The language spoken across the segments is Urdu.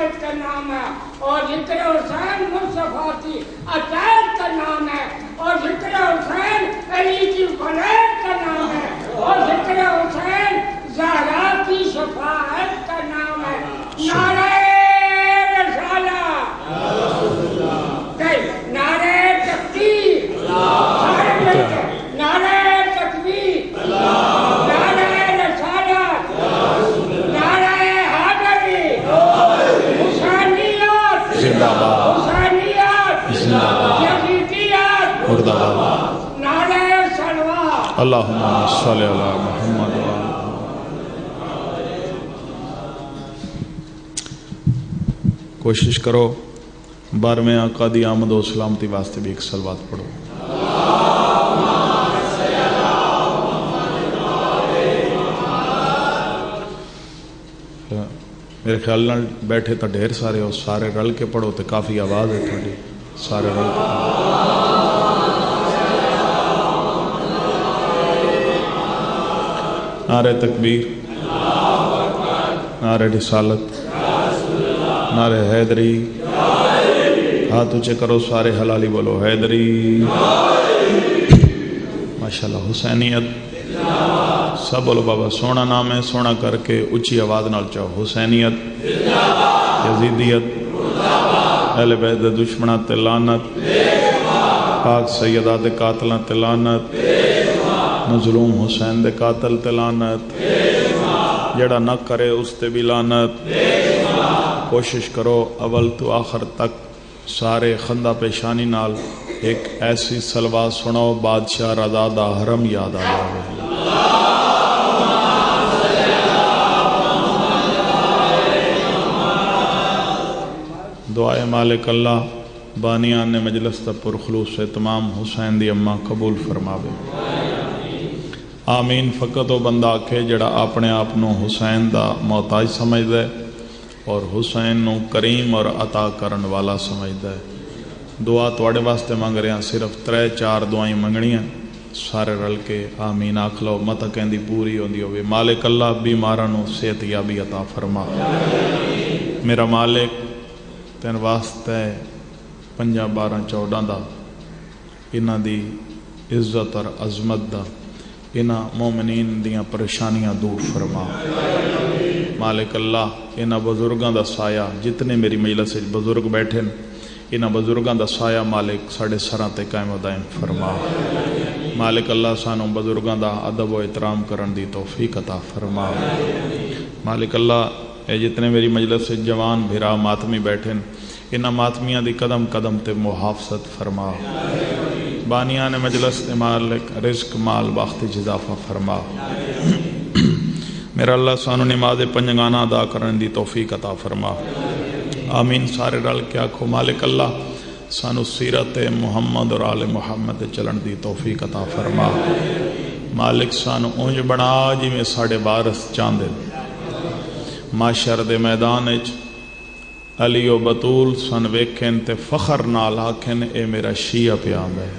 عبادت کا نام ہے، اور ذکر حسین مصطفیٰ کی عطیت کا نام ہے، اور ذکر حسین علی کی ولایت کا نام ہے، اور ذکر حسین زہرا کی شفاعت کا نام ہے۔ نعرہ رسالت، نعرہ تکبیر، نعرہ تکبیر، نعرہ رسالت، نعرہ حیدری، حسینیت زندہ باد، حسینیت زندہ باد، یزیدیت مردہ باد۔ نعرہ صلوات۔ اللہم صلی علی محمد و آل۔ کوشش کرو 12ویں آقا دی آمد و سلامتی واسطے بھی ایک صلوات پڑھو۔ میرے خیال نال بیٹھے تو ڈھیر سارے ہو، سارے رل کے پڑھو تو کافی آواز ہے تھوڑی، سارے رل کے نعرہ تکبیر، نعرہ رسالت، نعرہ حیدری، ہاتھ اونچے کرو سارے حلالی بولو حیدری، ماشاءاللہ حسینیت سب بولو بابا سونا نام ہے، سونا کر کے اچھی آواز نال چاہو حسینیت، یزیدیت، اہل بیت دے دشمناں تے لعنت، پاک سیدہ دے قاتلاں تے لعنت، مظلوم حسین دے قاتل تے لعنت، جڑا نہ کرے اس تے بھی لعنت۔ کوشش کرو اول تو آخر تک سارے خندہ پیشانی نال ایک ایسی صلوات سناؤ بادشاہ رضا دا حرم یاد آ جائے۔ دعائے مالک اللہ بانیان نے مجلس تا پرخلوص سے تمام حسین دی اماں قبول فرماوے۔ آمین۔ فقط وہ بندہ آکھے جڑا اپنے آپ نو حسین دا محتاج سمجھ دے اور حسین نو کریم اور عطا کرن والا سمجھ دے۔ دعا توڑے واسطے مانگ رہے ہیں، صرف 3-4 دعائیں منگنی ہیں، سارے رل کے آمین آکھ لو، مت کہندی پوری ہوندی ہوئے۔ مالک اللہ بیماراں نو صحت یابی عطا فرما۔ میرا مالک تین واسطے 5 12 14 دا انہاں دی عزت اور عظمت دا انہاں مومنین دیاں پریشانیاں دور فرما۔ مالک اللہ انہاں بزرگاں دا سایہ، جتنے میری مجلس وچ بزرگ بیٹھے انہاں بزرگاں دا سایہ مالک ساڑے سراں تے قائم و دائم فرما۔ مالک اللہ سانو بزرگاں دا ادب و احترام کرن دی توفیق عطا فرما۔ مالک اللہ اے جتنے میری مجلس سے جوان بھرا ماتمی بیٹھے انہاں ماتمیاں دی قدم قدم تے محافظت فرما۔ بانیان مجلس تے مالک رزق مال باخت اضافہ فرما۔ میرا اللہ سانو نماز پنجگانہ ادا کرن دی توفیق عطا فرما۔ آمین۔ سارے رل کے آکھو مالک اللہ سانو سیرت محمد اور آل محمد چلن دی توفیق عطا فرما۔ مالک سانو اونج بنا جی میں ساڑے وارث چاندے معاشر دے میدان وچ علی و بطول سن ویکھن تے فخر نال آکھن اے میرا شیعہ پیام ہے۔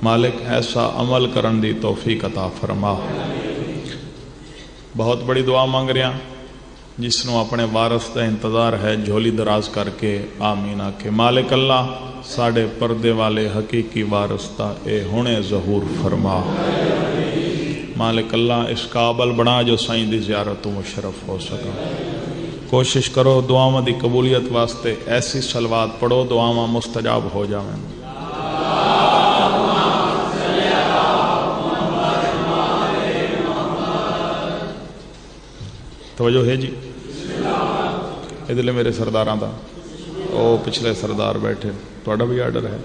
مالک ایسا عمل کرن دی توفیق عطا فرما۔ بہت بڑی دعا مانگ رہے ہیں، جس نو اپنے وارث دا انتظار ہے جھولی دراز کر کے آمین آکھے مالک اللہ ساڑے پردے والے حقیقی وارث دا اے ہونے ظہور فرما۔ مالک اللہ اس قابل بنا جو سائیں دی زیارت و مشرف ہو سکا۔ کوشش کرو دعاواں دی قبولیت واسطے ایسی صلوات پڑھو دعاواں مستجاب ہو جاویں۔ توجہ ہے جی؟ ادھر میرے سرداراں دا او پچھلے سردار بیٹھے تھوڑا بھی آرڈر ہے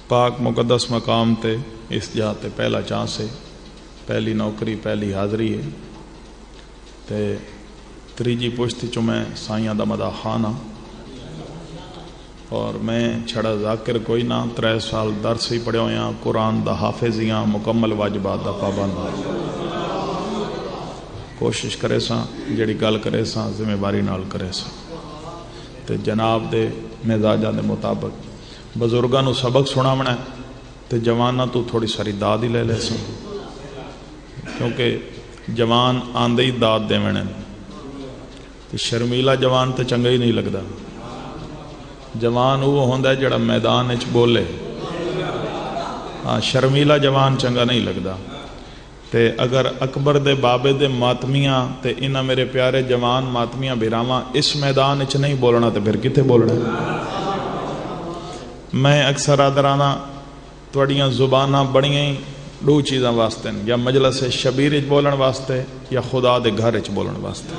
پاک مقدس مقام تے اس جاتے پہلا چانس ہے، پہلی نوکری پہلی حاضری ہے تے تریجی پشتی چو میں سائیاں دا مدہ خانہ اور میں چھڑا ذاکر کوئی نہ 3 سال درس ہی پڑھے ہویاں قرآن دا حافظیاں مکمل واجبات دا پابند۔ کوشش کرے ساں جڑی گل کرے ساں ذمہ باری نال کرے ساں تے جناب دے مزاجاں دے مطابق بزرگاں نو سبق سناونا تے جواناں تو تھوڑی ساری داد ہی لے ساں، کیونکہ جوان آندے ہی داد دیونے تو شرمیلا جوان تو چنگا ہی نہیں لگتا. جوان وہ ہوندا جڑا میدان وچ بولے. ہاں شرمیلا جوان چنگا نہیں لگتا. تے اگر اکبر دے بابے دے ماتمیاں تے انہاں میرے پیارے جوان ماتمیاں بھراواں اس میدان وچ نہیں بولنا تے پھر کتے بولنا. میں اکثر آدرانا تواڈیاں زباناں بڑیاں ہی دو چیزاں واسطے یا مجلس شبیر وچ بولن واسطے یا خدا دے گھر وچ بولن واسطے.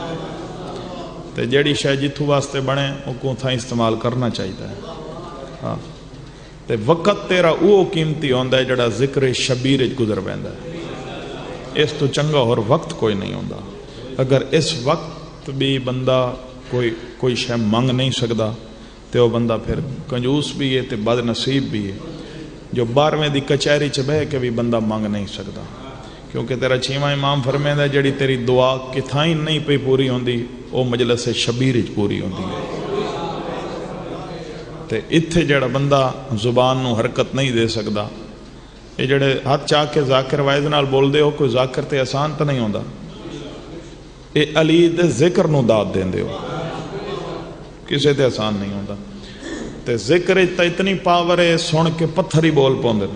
تے جیڑی شے جتھوں واسطے بنے او کو تھاں استعمال کرنا چاہیے. ہاں تے وقت تیرا او قیمتی ہوندا ہے جڑا ذکر شبیر وچ گزر پیندا ہے. اس تو چنگا اور وقت کوئی نہیں ہوندا. اگر اس وقت بھی بندہ کوئی شے منگ نہیں سکدا تے وہ بندہ پھر کنجوس بھی ہے تے بد نصیب بھی ہے. جو 12ویں دی کچہری چ بہ کے بھی بندہ منگ نہیں سکدا. کیونکہ تیرا 6واں امام فرمیندا جڑی تیری دعا کتھاں ہی نہیں پئی پوری ہوندی او مجلس شبیر وچ پوری ہوندی ہے. تے ایتھے جڑا بندہ زبان نو حرکت نہیں دے سکدا یہ جڑے ہاتھ چاہ کے ذاکر وائز نال بول دے ہو کوئی ذاکر تے آسان تو نہیں ہوندا. اے علی دے ذکر نو داد دیندے ہو کسے تے آسان نہیں ہوندا. تے ذکر تے اتنی پاور ہے سن کے پتھر ہی بول پوندے.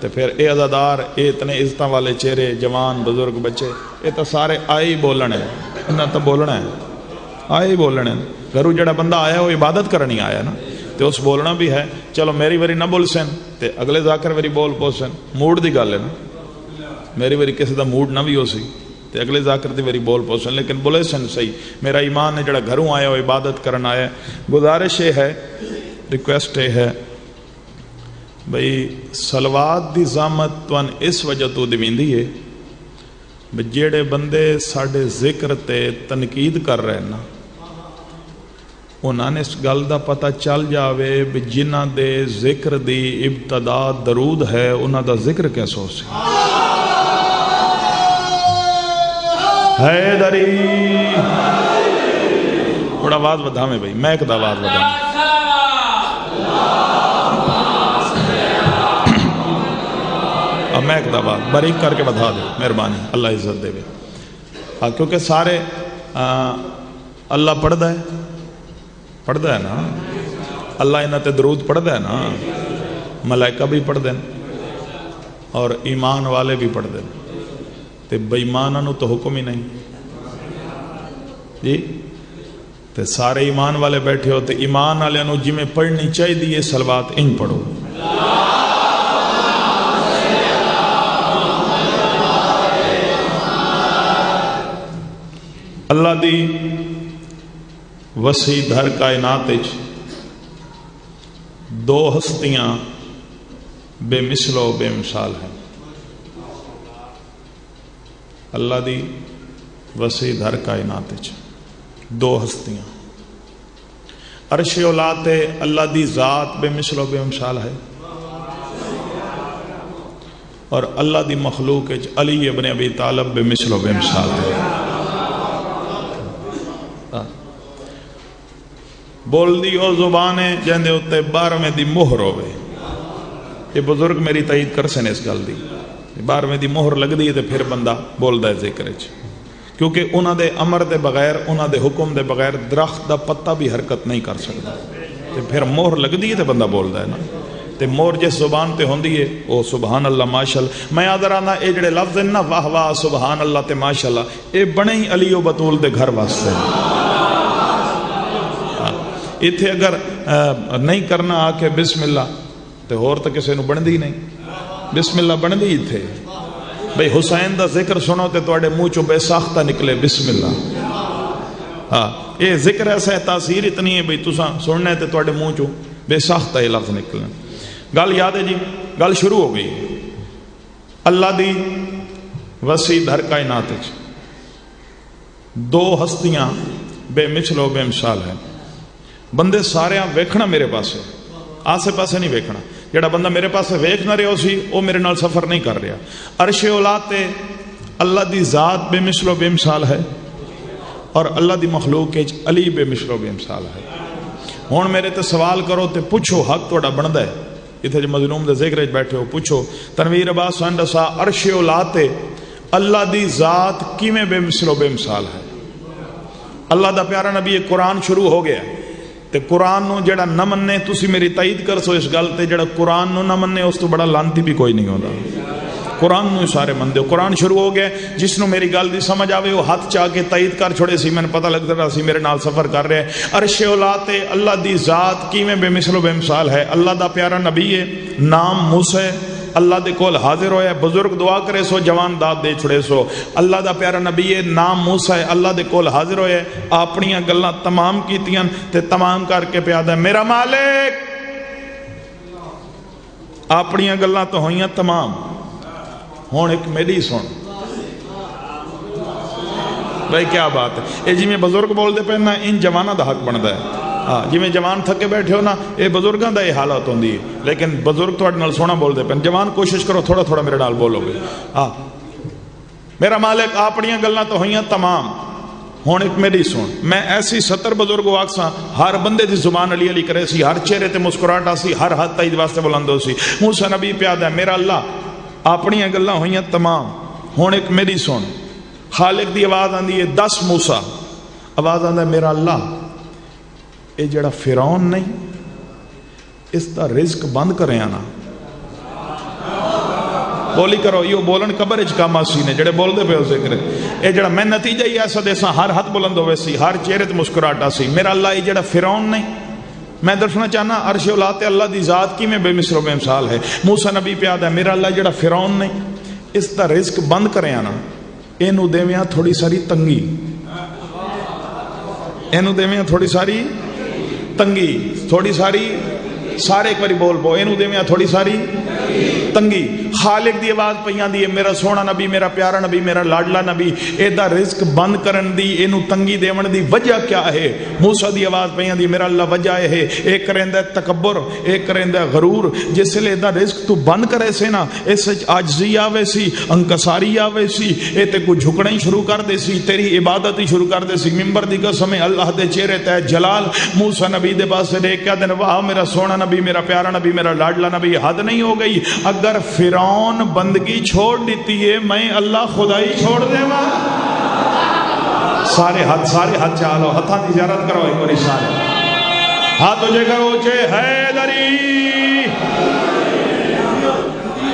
تے پھر اے عزادار اے اتنے عزتاں والے چہرے جوان بزرگ بچے اے تو سارے آئے ہی بولنے انہاں تو بولنا ہے آئے ہی بولنے. گھروں جڑا بندہ آیا وہ عبادت کرنی آیا نا تے اس بولنا بھی ہے. چلو میری واری نہ بول سن تے اگلے ذاکر واری بول پو سن. موڈ دی گل ہے نا. میری واری کسی دا موڈ نہ بھی ہو سی تے اگلے ذاکر دی واری بول پو سن لیکن بولے سن صحیح. میرا ایمان ہے جڑا گھروں آیا وہ عبادت کرنا آیا. گزارش یہ ہے ریکویسٹ یہ ہے بھئی صلوات دی زحمت توان اس وجہ تو دیویندی ہے بھئی جیڑے بندے ساڈے ذکر تے تنقید کر رہے ہیں نا انہاں نے اس گل دا پتہ چل جاوے بھی جنہاں دے ذکر دی ابتدا درود ہے انہاں دا ذکر کیسا ہو سی. حیدری بڑا آواز بدھا میں بھائی میں ایک دا آواز بدھا میں اب میں ایک دا آواز باریک کر کے بدھا دے مہربانی اللہ عزت دے بے. کیونکہ سارے اللہ پڑھدا ہے نا اللہ انہاں تے درود پڑھدا ہے نا ملائکہ بھی پڑھدے ہیں اور ایمان والے بھی پڑھدے ہیں. تے بے ایماناں نو تو حکم ہی نہیں جی. تے سارے ایمان والے بیٹھے ہو تے ایمان والے نو جی میں پڑھنی چاہیے دی صلوات ان پڑھو. اللہ دی وسیع دھر کائنات دو ہستیاں بے مثل و بے مثال ہیں. اللہ دی وسیع دھر کائنات دو ہستیاں عرش اولا تے اللہ دی ذات بے مثل و بے مثال ہے اور اللہ دی مخلوق علی ابن ابی طالب بے مثل و بے مثال ہے. بول دی او زبانے جہندے ہوتے 12ویں دی مہر ہوئے. یہ بزرگ میری تائید کر سنے اس گل دی 12ویں دی مہر لگ دی تے پھر بندہ بول دا ذکر ہے. کیونکہ انہاں دے امر دے بغیر انہاں دے حکم دے بغیر درخت دا پتہ بھی حرکت نہیں کر سکتا. تے پھر مہر لگ دی تے بندہ بول دا ہے نا. تے مہر جس زبان تے ہوندی ہے او سبحان اللہ ماشاءاللہ. میں آدھر آنا اے جڑے لفظ ہیں نا واہ واہ سبحان اللہ تے ماشاءاللہ اے بنے ہی علی و بطول دے گھر واسطے. اتھے اگر نہیں کرنا آ کے بسم اللہ تے ہور تو کسے نو بندی نہیں. بسم اللہ بندی اتھے بھئی حسین دا ذکر سنو تے توڑے منہ چو بے ساختہ نکلے بسم اللہ. ہاں یہ ذکر ایسا ہے تاثیر اتنی ہے بھئی تساں سننے تے توڑے منہ چو بے ساختہ یہ لفظ نکلے. گل یاد ہے جی گل شروع ہو گئی. اللہ دی وسیع دھر کائنات دو ہستیاں بے مثل و بے مثال ہیں. بندے سارے ویکھنا میرے پاسے آسے پاسے نہیں ویکھنا. جڑا بندہ میرے پاسے ویکھ نہ رہا ہو سی وہ میرے نال سفر نہیں کر رہا. عرش اولا تے اللہ دی ذات بے مثل و بے مثال ہے اور اللہ دی مخلوق علی بے مثل و بے مثال ہے. ہن میرے تے سوال کرو تے پوچھو حق تہاڈا بندا ہے. اتنے جو مظلوم دے ذکر بیٹھے ہو پوچھو تنویر عباس سن دسا عرش اولا تے اللہ دی ذات کیویں بے مثل و بے مثال ہے. اللہ دا پیارا نبی قرآن شروع ہو گیا تے قرآن نو جڑا نہ مننے تسی میری تائید کر سو اس گل تے جڑا قرآن نو نہ مننے اس تو بڑا لانتی بھی کوئی نہیں ہوندا. قرآن نو سارے مندے ہو. قرآن شروع ہو گیا, جس نو میری گل دی سمجھ آوے وہ ہاتھ چاہ کے تائید کر چھوڑے سی. میں نے پتہ لگتا رہا سی میرے نال سفر کر رہے ہیں. عرش اولا تے اللہ دی ذات کیویں بے مثل و بے مثال ہے. اللہ دا پیارا نبی ہے, نام موسیٰ, اللہ دے کول حاضر ہویا, بزرگ دعا کرے سو جوان داد دے چھڑے سو. اللہ دا پیارا نبی ہے, نام موسیٰ, اللہ دے کول حاضر ہویا, اپنیاں گلاں تمام کیتیاں تے تمام کر کے پیادا میرا مالک. اپنیاں گلاں تو ہوئیاں تمام, ہون ایک میری سن بھائی کیا بات ہے. یہ جی میں بزرگ بول دے پہنا ان جوانہ دا حق بندا ہے. ہاں جی میں جوان تھکے بیٹھے ہو نا, یہ بزرگاں دا یہ حالت ہوندی ہے, لیکن بزرگ تواڈے نال سونا بول دے پہن. جوان کوشش کرو تھوڑا تھوڑا میرے نال بولو گے. ہاں میرا مالک اپنیاں گلاں تو ہوئیاں تمام, ہون ایک میری سن. میں ایسی 70 بزرگ واقساں ہر بندے دی زبان علی علی کرے سی, ہر چہرے تے مسکراہٹ سی, ہر ہاتھ تائید واسطے بلند ہو سی. موسیٰ نبی پیادا ہے میرا اللہ اپنیاں گلاں ہوئیاں تمام, ہون ایک میری سن. خالق دی آواز آندی ہے 10 موسیٰ, آواز آندا ہے میرا اللہ اے جڑا فرعون نہیں اس دا رزق بند کرے آنا. بولی کرو یہ بولن قبر اچ کام آسی نے جڑے بول دے پہ ہو ذکر. اے جڑا میں نتیجہ ہی ایسا دیسا, ہر ہاتھ بلند ہوئے سی, ہر چہرے تے مسکراہٹ سی. میرا اللہ یہ جڑا فرعون نہیں, میں دسنا چاہنا عرش اولاد اللہ دی ذات کی میں بے مثل و بے مثال ہے. موسیٰ نبی پیاد ہے میرا اللہ جڑا فرعون نہیں اس دا رزق بند کرے آنا, اینو دیویاں تھوڑی ساری تنگی, اینو دیویاں تھوڑی ساری تنگی, تھوڑی ساری سارے ایک باری بول بو, اینو دیویاں تھوڑی ساری تنگی. خالق دی آواز پہ آندی ہے میرا سونا نبی, میرا پیارا نبی, میرا لاڈلا نبی, اے دا رزق بند کرن دی, اینو تنگی دیون دی وجہ کیا ہے. موسیٰ دی آواز پہ آندی میرا اللہ وجہ ہے اے کریندا تکبر, اے کریندا غرور. جس لے دا رزق تو بند کرے سے نا, اس وچ عاجزی آوے سی, انکساری آوے سی, اے تے کو جھکنا ہی شروع کر دے سی, تیری عبادت ہی شروع کر دے سی. ممبر دی قسم اللہ دے چہرے تے جلال. موسیٰ نبی دے پاسے دیکھ کے دن واہ میرا سونا نبی, میرا پیارا نبی, میرا لاڈلا نبی, حد نہیں ہو گئی. اگر فرعون بندگی چھوڑ دیتی ہے میں اللہ خدائی چھوڑ دے ماں. سارے ہاتھ چالو, ہتھاں دی زیارت کرو ایک باری سارے ہاتھ اونچے کرو, اونچے حیدری.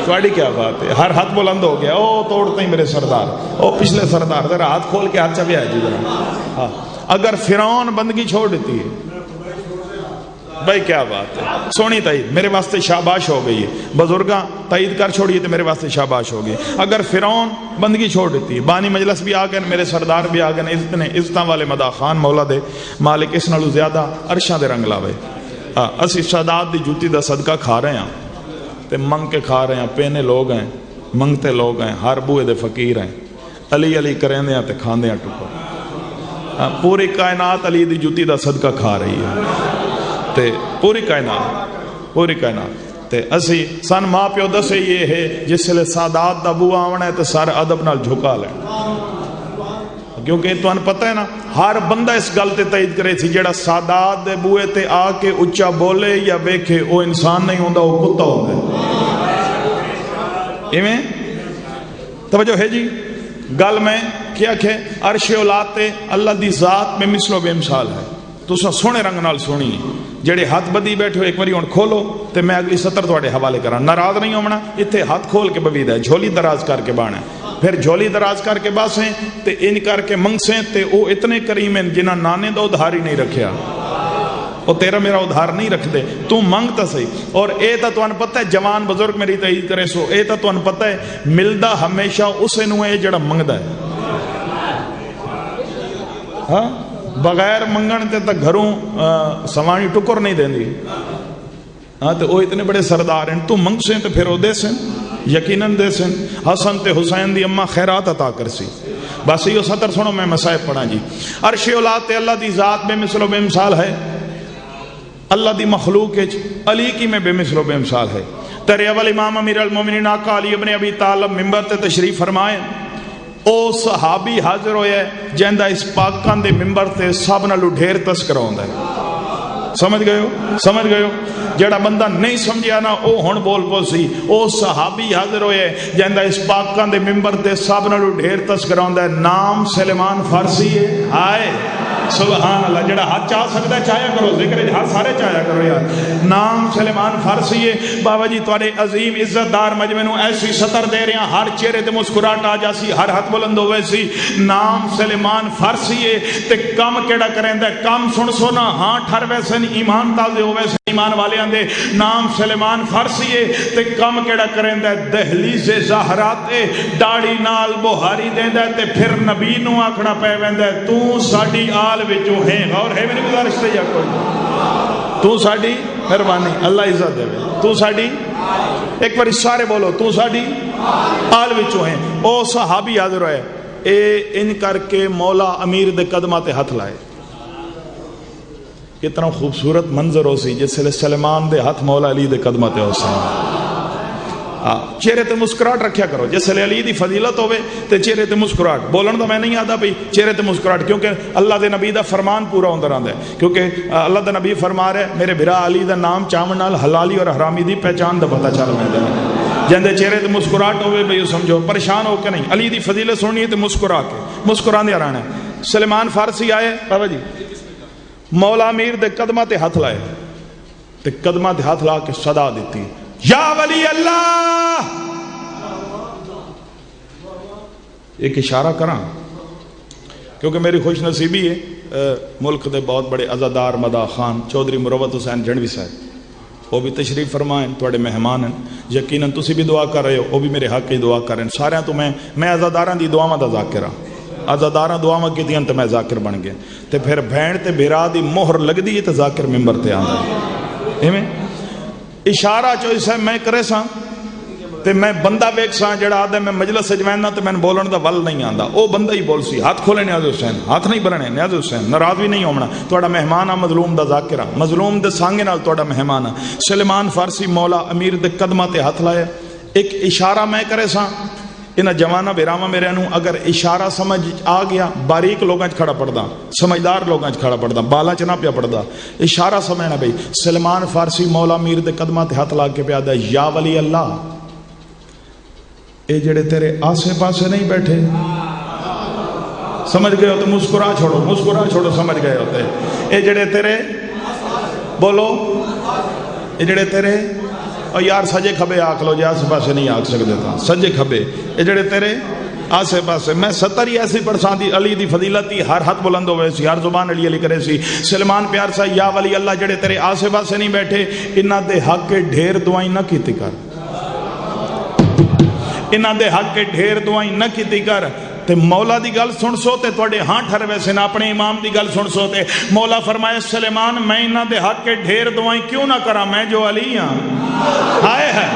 تھوڑی کیا بات ہے, ہر ہاتھ بلند ہو گیا. او توڑتے ہی میرے سردار, او پچھلے سردار ذرا ہاتھ کھول کے ہاتھ چبیا ہے جی ذرا. ہاں اگر فرعون بندگی چھوڑ دیتی ہے بھائی کیا بات ہے. سونی تائید میرے واسطے شاباش ہو گئی ہے. بزرگاں تائید کر چھوڑیے تو میرے واسطے شاباش ہو گئی. اگر فرعون بندگی چھوڑ دیتی ہے, بانی مجلس بھی آ گئے, میرے سردار بھی آ گئے, عزتاں والے مدا خان مولا دے مالک اس نالو زیادہ عرشاں دے رنگ لاوے. اسی سادات دی جوتی دا صدقہ کھا رہے ہیں تے منگ کے کھا رہے ہیں. پینے لوگ ہیں, منگتے لوگ ہیں, ہر بوئے دے فقیر ہیں. علی علی کریں دے تے کھاندے ہیں ٹکر. پوری کائنات علی دی جوتی دا صدقہ کھا رہی ہے تے پوری کائنات تے اسی سن ماں پیو دسے یہ ہے جس لئے سادات دا بو آونا ہے تے سارے ادب نال جھکا لیں. کیونکہ تو ان پتہ ہے نا ہر بندہ اس گل تے تائید کرے تھی جیڑا سادات دے بوئے تے آ کے اچھا بولے یا ویکھے وہ انسان نہیں ہوندہ, وہ کتا ہوندہ ہے. ایویں توجہ ہے جی گل میں کیا کہ عرش اولاد تے اللہ دی ذات میں مثل و بے مثال ہے. تو سونے رنگ نال سونی جڑے ہاتھ بدی بیٹھے ہو ایک باری ہن کھولو تے میں اگلی سطر تواڈے حوالے کراں. ناراض نہیں ہونا, اتنے ہاتھ کھول کے بویدا ہے, جھولی دراز کر کے بانا ہے, پھر جھولی دراز کر کے باسیں تے ان کر کے منگسیں تے او اتنے کریم ہیں جنہاں نانے دا ادھار ہی نہیں رکھیا, او تیرا میرا ادھار نہیں رکھ دے, تو منگتا صحیح. اور اے تا تو ان پتہ ہے جوان بزرگ میری تائید کرے سو, اے تا تو ان پتہ ہے ملدا ہمیشہ اسے نو ہے جڑا منگدا ہے. ہاں بغیر منگن تے تا گھروں سوانی ٹکر نہیں دیں دی. ہاں تو وہ اتنے بڑے سردار ہیں, تو منگ سے تو پھر وہ دے سن, یقیناً دے سن. حسن تے حسین دی اماں خیرات عطا کر سی. بس یہ سطر سنو میں مسائب پڑھا جی. عرش اولاد تے اللہ دی ذات بے مثل و بے مثال ہے. اللہ دی مخلوق علی کی میں بے مثل و بے مثال ہے. تیرے اول امام امیر المومنین آقا علی ابن ابی طالب منبر تے تشریف فرمائے. او صحابی حاضر ہوئے جہندہ اس پاکان دے منبر تے سب نالو ڈھیر تذکرہ ہوندا ہے. سمجھ گئے ہو جڑا بندہ نہیں سمجھیا نا او ہن بول پو سی. او صحابی حاضر ہوئے جیندا اس پاکاں دے ممبر تے سب نالوں ڈھیر تذکرہ ہوندا ہے. نام سلیمان فارسی ہے. ہائے سبحان اللہ. جڑا ہاتھ چاہ سکتا ہے چاہیا کرو, ذکر ہاتھ سارے چاہیا کرو یار. نام سلیمان فارسی ہے. بابا جی تواڈے عظیم عزت دار مجمع نو ایسی سطر دے رہے ہیں, ہر چہرے تے مسکراہٹ آ جاسی, ہر ہاتھ بلند ہوئے سی. نام سلیمان فارسی ہے تے کم کیڑا کریندا ہے, کم سن سو نا ہاں ٹھر ویسے ایمان تازے ہوئے سے ایمان والیاں دے. نام سلیمان فارسی ہے تے کم کیڑا کریندا ہے, دہلیز زہرا تے داڑھی نال بہاری دیندا ہے تے پھر نبی نو آکھنا پے ویندا ہے تو ساڈی آل وچوں ہے. غور ہے میری گزارش تے یا کوئی تو ساڈی مہربانی اللہ عزت دے تو ساڈی ایک بار سارے بولو تو ساڈی آل وچوں ہے. او صحابی حاضر ہوئے اے ان کر کے مولا امیر دے قدماں تے ہاتھ لائے. کتنا خوبصورت منظر ہو سی جس سے سلیمان دے ہاتھ مولا علی دے قدماں تے ہو سی. چہرے تے مسکراہٹ رکھیا کرو. جس لے علی دی فضیلت ہوئے تے چہرے تے مسکراہٹ. بولن دا میں نہیں آتا بھئی چہرے تے مسکراہٹ, کیونکہ اللہ دے نبی دا فرمان پورا ہوندہ رہندا ہے. کیونکہ اللہ دے نبی فرما رہے میرے بھرا علی دا نام چاون نال حلالی اور حرامی دی پہچان دا پتہ چل ویندا ہے. جندے چہرے تے مسکراہٹ ہوئے بھئی سمجھو پریشان ہو کے نہیں, علی دی فضیلت سننی ہے تے مسکرا کے مسکراندے رہنا ہے. سلیمان فارسی آئے بابا جی مولا امیر دے قدماں تے ہاتھ لائے تے قدماں تے ہاتھ لا کے صدا دیتی یا ولی اللہ. ایک اشارہ کراں کیونکہ میری خوش نصیبی ہے ملک دے بہت بڑے عزادار مدا خان چودھری مروت حسین جھنڈوی صاحب وہ بھی تشریف فرمائیں, تواڈے مہمان ہیں. یقیناً تسی بھی دعا کر رہے ہو, وہ بھی میرے حق کی دعا کر رہے ہیں. سارے تو میں عزاداراں دی دعاواں دا ذاکر ہاں. عزاداراں دعاواں کیتیاں تے میں ذاکر بن گیا. تے پھر بہن تے بھرا دی مہر لگدی ہے تے ذاکر ممبر تے آندا ہے. ایویں اشارہ چوئی صاحب میں کرے ساں تے میں بندہ ویکھ ساں جڑا آدھے میں مجلس وچ وینا تے میں بولن دا ول نہیں آندا. او بندہ ہی بول سی, ہاتھ کھولے نیاز حسین, ہاتھ نہیں بننے نیاز حسین, ناراض بھی نہیں ہونا. تواڈا مہمان آ مظلوم دا ذاکر, مظلوم دے سانگے نال تواڈا مہمان آ. سلیمان فارسی مولا امیر دے قدماں تے ہاتھ لائے. ایک اشارہ میں کرے ساں انہاں جواناں بیراواں میرے نو اگر اشارہ سمجھ آ گیا, باریک لوگاں چ کھڑا پڑدا, سمجھدار لوگاں چ کھڑا پڑدا, بالاں چ نہ پیا پڑدا. اشارہ سمجھنا بھئی سلیمان فارسی مولا امیر دے قدماں تے ہاتھ لا کے پیا دا یا ولی اللہ. اے جڑے تیرے آسے پاسے نہیں بیٹھے سمجھ گئے ہو تو مسکرا چھوڑو سمجھ گئے ہوتے. اے جڑے تیرے بولو اے جڑے تیرے اور یار سجے کھبے آکھ لو, جی آسے پاسے نہیں آکھ سکتے تھا سجے کھبے. اے جڑے تیرے آسے پاسے میں 70 ہی ایسی پڑھسان دی علی دی فضیلت دی ہر ہاتھ بلند ہوئے سی, ہر زبان علی علی کرے سی. سلیمان پیار سا یا ولی اللہ جڑے تیرے آسے پاسے نہیں بیٹھے انہاں دے حق کے ڈھیر دعائیں نہ کیتی کر, انہاں دے حق کے ڈھیر دعائیں نہ کیتی کر. تے مولا دی گل سن سو تے تواڈے ہاں ٹھر ویسے نہ اپنے امام دی گل سن سو تے مولا فرمائے سلیمان میں انہاں دے حق کے ڈھیر دعائیں کیوں نہ کراں, میں جو علی ہاں. ہائے ہے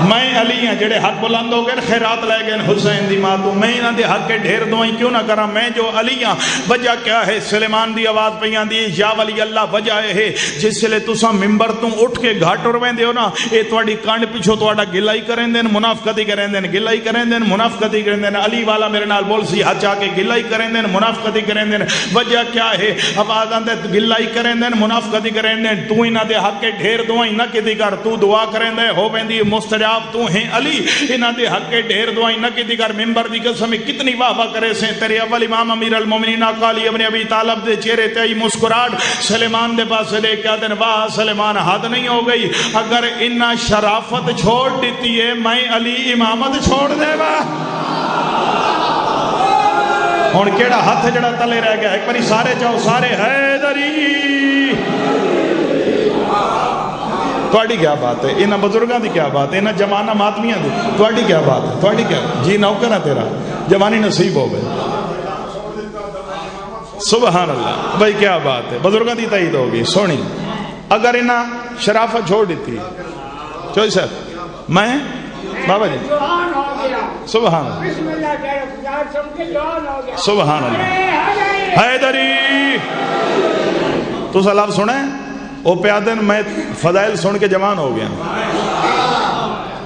میں علی ہاں جڑے حق بلند ہو گئے خیرات لے گئے حسین دی ماں تو, میں انہاں دے حق کے ڈھیر دعائیں کیوں نہ کراں, میں جو علی ہاں. وجہ کیا ہے سلیمان دی آواز پہ آندی یا ولی اللہ. وجہ ہے جس لے تساں ممبر تو اٹھ کے گھاٹ ویندے ہو نا, اے تواڈی کانڈ پیچھے تواڈا گلائی کریندے نے, منافقتی کریندے نے, گلائی کریندے نے, منافقتی کریندے نے. علی والا میرے نال بول سی ہاتھ چا کے گلائی کریندے نے, منافقتی کریندے نے. وجہ کیا ہے آواز آندے گلائی کریندے نے, منافقتی کریندے نے. تو انہاں دے حق کے ڈھیر دعائیں نہ کیتی کر, تو دعا کریندے ہو ویندی مستجاب تو ہیں علی. انہاں دے حق کے ڈھیر دعائیں نہ کیتی کر. ممبر دی قسم کتنی واہ واہ کرے سے تیرے اول امام امیر المومنین آقا علی ابن ابی طالب دے چہرے تے مسکراہٹ سلیمان دے پاس لے کے آدن واہ سلیمان حد نہیں ہو گئی, اگر انہاں شرافت چھوڑ دیتی ہے میں علی امامت چھوڑ دے واہ. ہن کیڑا ہاتھ جڑا تلے رہ گیا, ایک باری سارے چاہو سارے حیدری. تواڈی کیا بات ہے, انہاں بزرگاں دی کیا بات ہے, انہاں جواناں ماتمیاں دی تواڈی کیا بات ہے, تواڈی کیا جی نوکر ہے تیرا جوانی نصیب ہو گئے. سبحان اللہ بھائی کیا بات ہے, بزرگاں دی تائید ہوگی سونی. اگر انہاں شرافت چھوڑ دیتی چوئی صاحب میں بابا جی سبحان اللہ سبحان اللہ حیدری. تو سلام سنیں او پیادن میں فضائل سن کے جوان ہو گیا.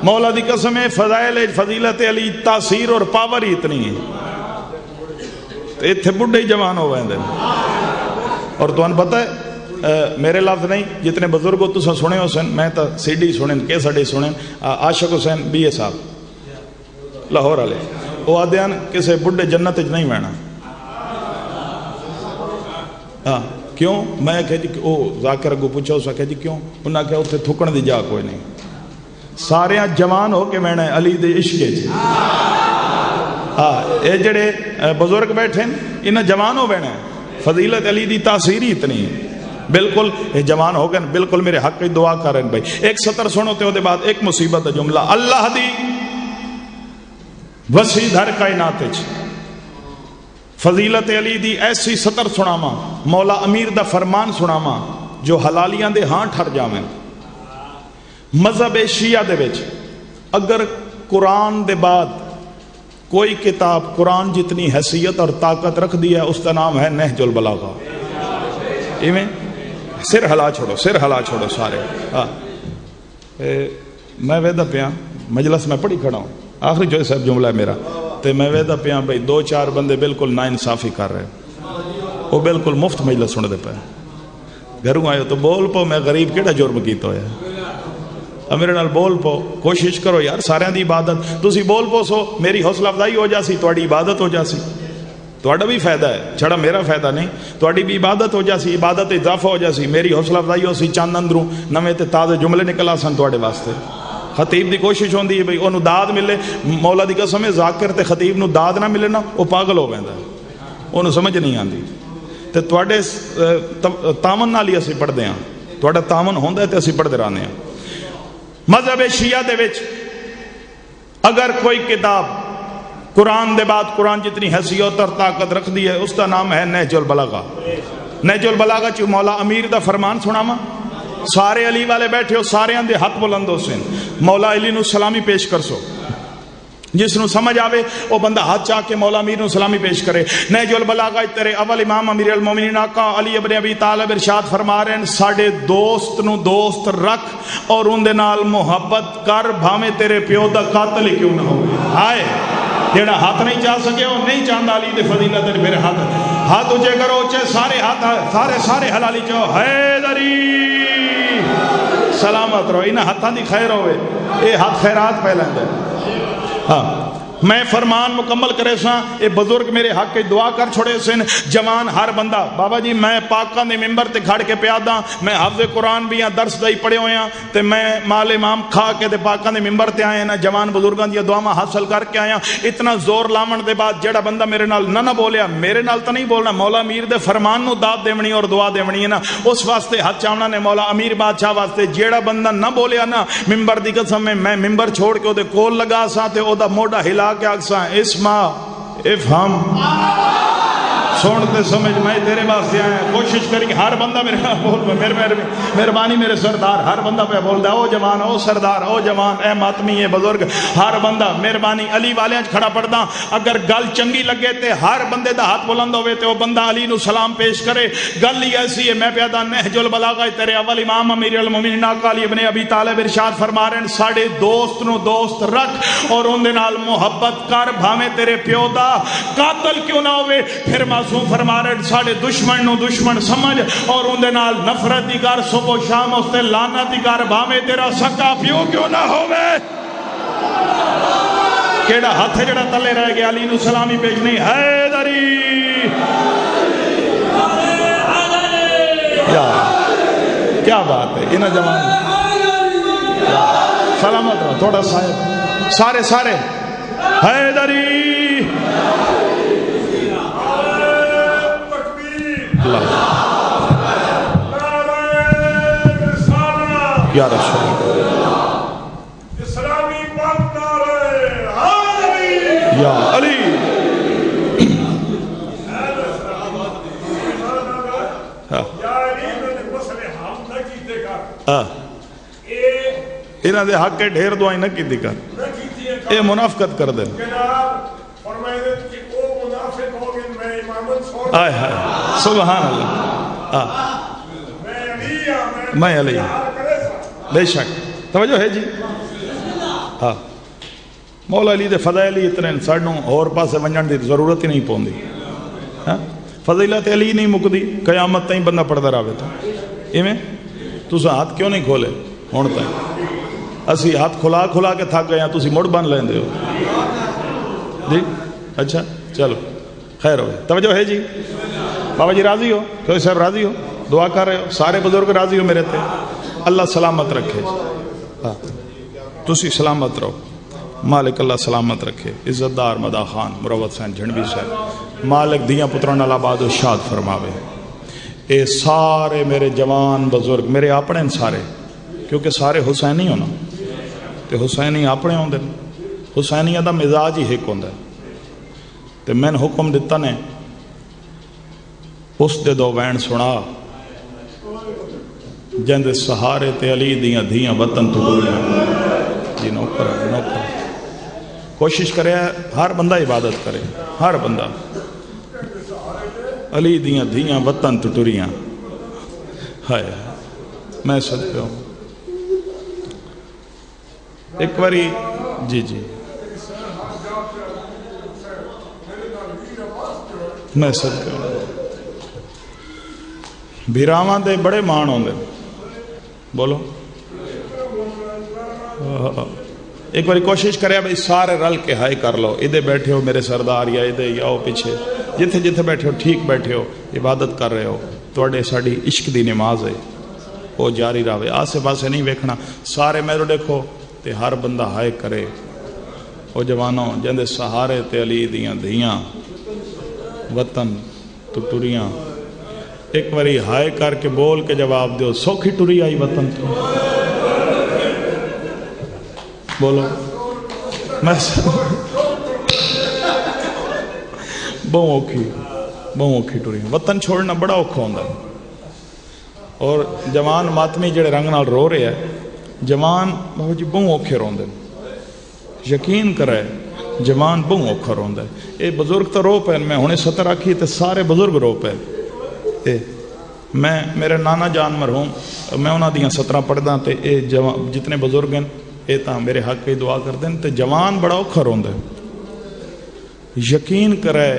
مولا دی قسم ہے فضائل فضیلت علی تاثیر اور پاور ہی اتنی ہے تے تھے بڑھے ہی جوان ہو گئے. اور تو ان پتہ ہے میرے لفظ نہیں، جتنے بزرگوں تسا سنے حسین، میں تو سی ڈی سنے کہ سڈے سنے عاشق حسین بی اے صاحب لاہور والے، وہ آدھے ہیں کسی بڈھے جنت نہیں بہنا. ہاں کیوں؟ میں کہ جی وہ ذاکر اگو پوچھا، اس کہ جی کیوں؟ انہیں کہا اتنے تھکن دی جا کوئی نہیں، سارے جوان ہو کے بہنا ہے علی دے عشق. ہاں یہ جڑے بزرگ بیٹھے انہیں جوان ہو بہنا ہے. فضیلت علی دی تاثیر ہی اتنی ہے. بالکل یہ جوان ہو گئے، بالکل میرے حق کی دعا کریں بھائی. ایک سطر سنو تے دے بعد ایک مصیبت ہے جملہ. اللہ دی وسیع دھر کائنات وچ فضیلت علی دی ایسی سطر سناواں، مولا امیر دا فرمان سناواں جو حلالیاں دے ہاں ٹھر جاویں. مذہب شیعہ دے وچ اگر قرآن دے بعد کوئی کتاب قرآن جتنی حیثیت اور طاقت رکھ دی ہے، اس کا نام ہے نہج البلاغہ. ایویں سر ہلا چھوڑو، سر ہلا چھوڑو سارے. ہاں میں ویدہ پیا مجلس میں پڑھی کھڑا ہوں، آخری جو صاحب جملہ ہے میرا، تو میں ویدہ پیا بھائی 2-4 بندے بالکل نا انصافی کر رہے، وہ بالکل مفت مجلس سن دے پہ. گھروں آئے تو بول پو میں غریب کیڑا جرم کیتا ہویا، میرے نال بول پو. کوشش کرو یار سارے دی عبادت تسی بول پو سو، میری حوصلہ افزائی ہو جاسی، تواڈی عبادت ہو جاسی، تواڈا بھی فائدہ ہے، چھڑا میرا فائدہ نہیں. تواڈی بھی عبادت ہو جاسی، عبادت اضافہ ہو جاسی، میری حوصلہ افزائی ہو سی. چند اندروں نویں تے تازے جملے نکلا سن تواڈے واسطے. خطیب دی کوشش ہوندی ہے بھئی اونوں داد ملے. مولا دی قسم ہے ذاکر تے خطیب نو داد نہ ملے نا وہ پاگل ہو ویندا ہے، اونوں سمجھ نہیں آندی. تے تواڈے تعاون نال ہی اسی پڑھدے ہاں، تواڈا تعاون ہوندا ہے تے اسی پڑھدے رہنے ہاں. مذہب شیعہ دے وچ اگر کوئی کتاب قرآن دے بعد قرآن جتنی حیثیت اور طاقت رکھ دی ہے، اس کا نام ہے نہج البلاغہ. نہج البلاغہ چ مولا امیر دا فرمان سناواں. سارے علی والے بیٹھے ہو، سارے دے ہاتھ بلند ہو سن، مولا علی نو سلامی پیش کر سو. جس نو سمجھ آوے وہ بندہ ہاتھ چاہ کے مولا امیر نو سلامی پیش کرے. نہج البلاغہ تیرے اول امام امیر المومنین آقا علی ابن ابی طالب ارشاد فرما رہے ہیں، ساڈے دوست نو دوست رکھ اور ان دے نال محبت کر، بھاویں تیرے پیو دا قاتل ہی کیوں نہ ہو. ہائے جیڑا ہاتھ نہیں چاہ سکے وہ نہیں چاہتا علی دے فضیلت دے. میرے ہاتھ اونچے کرو، اونچے سارے ہاتھ، سارے حلالی چاہو. حیدری سلامت رہو، انہاں ہاتھاں دی خیر ہوئے، اے ہاتھ خیرات پہ لیندے. ہاں میں فرمان مکمل کرے سا. اے بزرگ میرے حق کی دعا کر چھوڑے سن. جوان ہر بندہ بابا جی میں پاکاں دے ممبر تے کھڑ کے پیادا، میں حافظ قرآن بھی ہاں، درس دائی پڑھے ہوئے ہاں، تے میں مال امام کھا کے تے پاکاں دے ممبر تے آئے نا، جوان بزرگاں دی دعاواں حاصل کر کے آیا. اتنا زور لاون دے بعد جڑا بندہ میرے نال نہ بولیا، میرے نال تو نہیں بولنا، مولا امیر دے فرمان نو داد دیونی اور دعا دیونی ہے نا، اس واسطے ہاتھ چاونا نے مولا امیر بادشاہ واسطے. جیڑا بندہ نہ بولیا نا، ممبر دی قسم میں ممبر چھوڑ کے او دے کول لگا سا تے او دا موڈا ہلا کے آکساں اسما افہم، سنتے سمجھ میں تیرے واسطے آیا. کوشش کریں ہر بندہ میرے بول، مہربانی میرے سردار، ہر بندہ پہ بول دا او جوان، او سردار، او جوان، اے ماتمی، اے بزرگ، ہر بندہ مہربانی علی والیاں کھڑا پڑدا. اگر گل چنگی لگے تے ہر بندے دا ہاتھ بلند ہوئے تے وہ بندہ علی نو سلام پیش کرے. گل ہی ایسی ہے. میں پیادا نہج البلاغہ تیرے اول امام امیر المومنین آقا علی ابن ابی طالب ارشاد فرما رہے ہیں، ساڈے دوست نو دوست رکھ اور ان دے نال محبت کر، بھاویں تیرے پیو دا قاتل کیوں نہ ہوئے. پھر معصوم فرما رہے ساڑے دشمن نو دشمن سمجھ اور ان دے نال نفرت دی کر، صبح و شام اس تے لعنت دی کر، بھاویں تیرا سکا پیو کیوں نہ ہوئے. کیڑا ہاتھ جڑا تلے رہ گیا علی نو سلامی پیشنی. حیدری کیا بات ہے انہاں جوان. سلامت رہو تھوڑا صاحب، سارے حیدری یا رسول اسلامی پاکدار یا علی. انہاں دے حق کے ڈھیر دعائیں نہ کیتی کر، اے منافقت کر دے. آئے ہائے سبحان اللہ. میں علی بے شک توجہ ہے جی. ہاں مولا علی دے فضائل ہی اتنے ساڈوں اور پاسے ونجن دی ضرورت ہی نہیں پوندی. فضیلت علی نہیں مکدی، قیامت تائیں بندہ پڑھدا رہے تو ایویں تساں ہاتھ کیوں نہیں کھولے ہن تک؟ اسی ہاتھ کھلا کھلا کے تھک گئے ہیں، تسی مڑ بن لیندے ہو جی؟ اچھا چلو خیر ہوئے، توجہ ہے جی؟ بابا جی راضی ہو؟ کوئی صاحب راضی ہو؟ دعا کر رہے ہو؟ سارے بزرگ راضی ہو میرے تے؟ اللہ سلامت رکھے، ہاں تسی سلامت رہو، مالک اللہ سلامت رکھے۔ عزت دار مدا خان مروت حسین جھنڈوی صاحب، مالک دیاں پتراں نال آباد و شاد فرماوے۔ اے سارے میرے جوان بزرگ میرے اپنے سارے، کیونکہ سارے حسینی ہونا تے حسینی اپنے ہوندے، حسینیہ دا مزاج ہی ایک ہوندا ہے۔ تے میں نے حکم دیتا نے اس دے دو وین سنا جن دے سہارے تے علی دیاں دھیاں وطن تو ٹوریاں۔ جی نوکر نوکر کوشش کرے ہر بندہ عبادت کرے، ہر بندہ علی دیاں دھیاں وطن تو ٹوریاں۔ ہائے میں صدقے ہوں ایک باری جی جی میں صدقے ہوں بھیراواں دے بڑے مان ہوندے، بولو ایک باری کوشش کرے بھائی سارے رل کے ہائے کر لو، ادھے بیٹھے ہو میرے سردار یا ادھے یا ہو پیچھے جتھے جتھے بیٹھے ہو ٹھیک بیٹھے ہو، عبادت کر رہے ہو، توڑے ساڑی عشق دی نماز ہے وہ جاری رہے، آسے پاسے نہیں ویکھنا، سارے میرے دیکھو تے ہر بندہ ہائے کرے۔ وہ جوانوں جندے سہارے تے علی دیاں دھیاں وطن تو ٹریاں، ایک باری ہائے کر کے بول کے جواب دیو، سوکھی ٹری آئی وطن تو؟ بولو میں بہوں اوکھی ٹری، وطن چھوڑنا بڑا اوکھا ہوندا ہے۔ اور جوان ماتمی جڑے رنگ نال رو رہے ہیں، جوان بہو جی بہوں اوکھے روندے، یقین کرے جوان بہوں اوکھا روندا ہے۔ اے بزرگ تو رو پے، میں ہونے 70 آکھی تے سارے بزرگ رو پے۔ میں میرے نانا جان مرحوم میں انہاں دیاں 17 پڑھدا تے اے جتنے بزرگ ہیں اے تاں میرے حق کی دعا کر دیں تے جوان بڑا اوکھا روندا ہے، یقین کرے،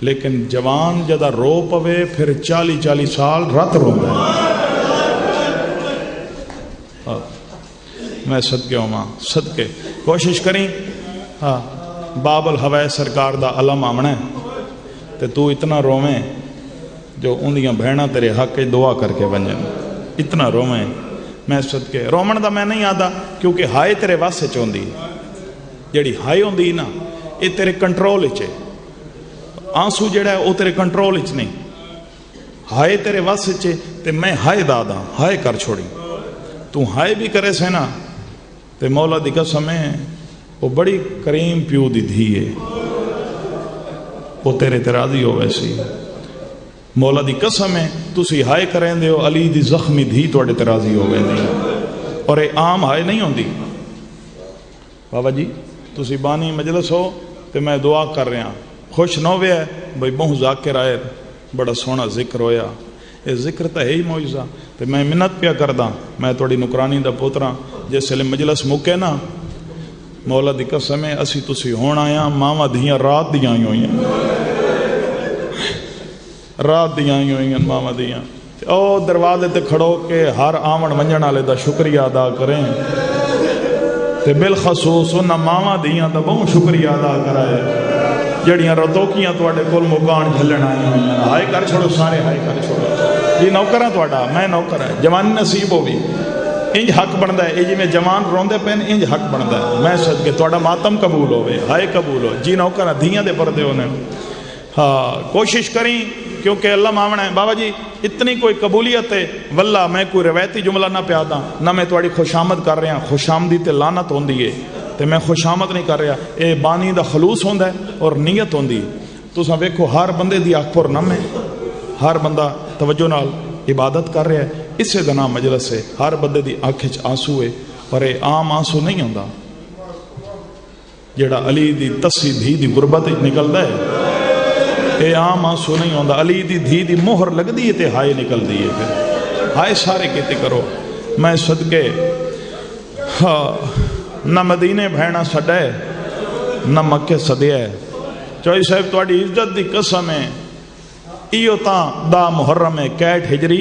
لیکن جوان جدا رو پوے پھر 40 سال رات روندا ہے۔ میں صدقے ہوں صدقے کوشش کریں ہاں باب الحوائے سرکار دا علم آمنا ہے تے تو اتنا روویں جو اندیاں بہناں تیرے حق کی دعا کر کے بنجن، اتنا روویں۔ میں صدقے رومن دا میں نہیں آدھا، کیونکہ ہائے تیرے واسے چوندی، جیڑی ہائے ہوندی نا یہ تیرے کنٹرول چے، آنسو جڑا ہے وہ تیرے کنٹرول چ نہیں، ہائے تیرے واسے چے تے میں ہائے دادا ہائے کر چھوڑی، تو ہائے بھی کرے سے نا تے مولا دی قسم ہے وہ بڑی کریم پیو دی دھی ہے، وہ تیرے راضی ہو ویسی، مولا دی قسم ہے تسی ہائے کریں دے ہو علی دی زخمی دھی توڑے تے راضی ہو ویندی، اور اے عام ہائے نہیں ہوندی۔ بابا جی تسی بانی مجلس ہو تے میں دعا کر رہا خوش نہ ہوئے ہے بھئی بہت ذاکر آئے بڑا سونا ذکر ہویا، اے ذکر تا ہے ہی معجزہ، تے میں منت پیا کردہ میں توڑی نکرانی دا پوترا جس لئے مجلس مکے نا مولا دی قسم ہے اسی تسی ہون آیا ماما دیاں رات دیاں آئی ہوئی ہیں، رات دیاں آئی ہوئی ہیں ماما دیاں، او دروازے تے کھڑو کے ہر آمن منجن آلے دا شکریہ ادا کریں تے بالخصوص انہاں ماما دیاں دا بہت شکریہ ادا کرائے جڑیاں رتوکیاں توڑے کل مکان جھلن آئی ہوئی ہیں، ہائے کر چھوڑو سارے ہائے کر چھوڑو جی نوکرہ توڑا میں نوکر ہے جوانی نصیب ہو بھی انج حق بندہ ہے، جی میں جوان روندے پین انج حق بندہ ہے، میں صدقے توڑا ماتم قبول ہوئے ہائے قبول ہو جی نوکرہ دھیاں دے پردے ہونے ہاں کوشش کریں کیونکہ اللہ مامنا ہے۔ بابا جی اتنی کوئی قبولیت ہے واللہ میں کوئی روایتی جملہ نہ پیادا نہ میں توڑی خوش آمد کر رہا، خوش آمدی تے لانت ہوندی ہے تے میں خوش آمد نہیں کر رہا، اے بانی دا خلوص ہوندا ہے اور نیت ہوندی، تو ساں ویکھو ہر بندے دی آنکھ پر نم ہے، ہر بندہ توجہ نال عبادت کر رہا ہے، اسے دا نام مجلس ہے، ہر بندے دی آنکھ وچ آنسو ہے، پر اے عام آنسو نہیں ہوندا جیڑا علی دی تسی دھی دی غربت نکلدا ہے، اے عام آنسو نہیں ہوندا، علی دی دھی دی مہر لگ دی ہے تے ہائے نکل دی ہے، پھر ہائے سارے کیتے کرو۔ میں صدقے نہ مدینے بھینا سڈے نہ مکے سدیا ہے، چوئی صاحب تواڈی عزت دی قسم ہے ایو تاں دا محرم ہے کیٹ ہجری